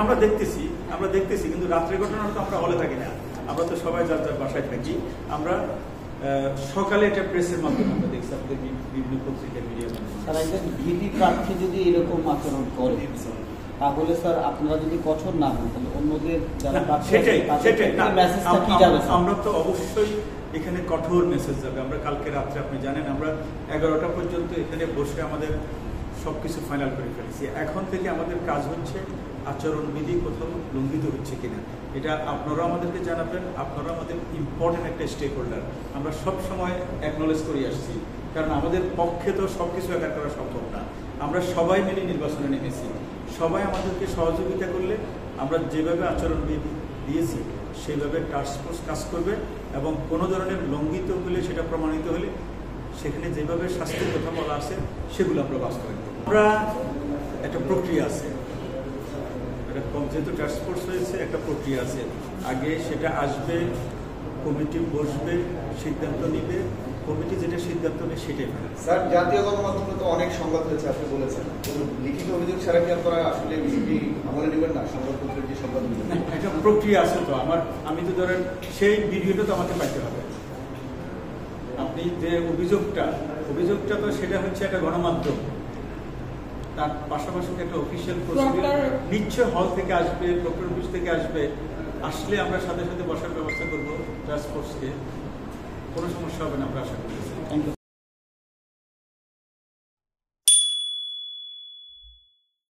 আমরা দেখতেছি কিন্তু রাত্রের ঘটনা তো আমরা হলে থাকি না, আমরা তো সবাই যার যার বাসায় থাকি। আমরা সকালে এটা প্রেসের মাধ্যমে আমরা দেখছি, আমাদের বিভিন্ন পত্রিকা মিডিয়া স্যার একজন ভিপি প্রার্থী যদি এরকম আচরণ করে তাহলে স্যার আপনারা যদি কঠোর না হন তাহলে অন্যদের যারা আমরা তো অবশ্যই এখানে কঠোর মেসেজ যাবে। আমরা কালকে রাত্রে আপনি জানেন আমরা 11টা পর্যন্ত এখানে বসে আমাদের সবকিছু ফাইনাল করে ফেলেছি। এখন থেকে আমাদের কাজ হচ্ছে আচরণবিধি কোথাও লঙ্ঘিত হচ্ছে কিনা, এটা আপনারা আমাদেরকে জানাবেন। আপনারা আমাদের ইম্পর্টেন্ট একটা স্টেক হোল্ডার, আমরা সব সময় অ্যাকনোলেজ করে আসছি, কারণ আমাদের পক্ষে তো সবকিছু একা করা সম্ভব না। আমরা সবাই মিলে নির্বাচনে নেমেছি, সবাই আমাদেরকে সহযোগিতা করলে আমরা যেভাবে আচরণবিধি দিয়েছি সেইভাবে টাস্ক ফোর্স কাজ করবে এবং কোনো ধরনের লঙ্ঘিত হলে সেটা প্রমাণিত হলে সেখানে যেভাবে শাস্তির কথা বলা আছে সেগুলো আমরা বাস্তবায়ন করব। আমরা একটা প্রক্রিয়া আছে, যেহেতু টাস্ক ফোর্স হয়েছে একটা প্রক্রিয়া আছে, আগে সেটা আসবে, কমিটি বসবে, সিদ্ধান্ত নিবে, কমিটি যেটা সিদ্ধান্ত নেবে সেটাই। স্যার জাতীয় গণমাধ্যমে তো অনেক সংবাদ হয়েছে, আপনি বলেছেন লিখিত অভিযোগ ছাড়া কি আপনারা আসলে বিষয়টি আমলে নেবেন না? সংবাদপত্রের যে সংবাদ একটা প্রক্রিয়া আছে তো আমি তো ধরেন সেই ভিডিওটা তো আমাকে পাইতে হবে। আপনি যে অভিযোগটা তো সেটা হচ্ছে একটা গণমাধ্যম, তার পাশাপাশি একটা অফিসিয়াল প্রসিডিউর নিশ্চয় হল থেকে আসবে, প্রক্টর অফিস থেকে আসবে, আসলে আমরা সাথে সাথে বসার ব্যবস্থা করবো। টাস্ক ফোর্সকে কোনো সমস্যা হবে না আমরা আশা করতেছি।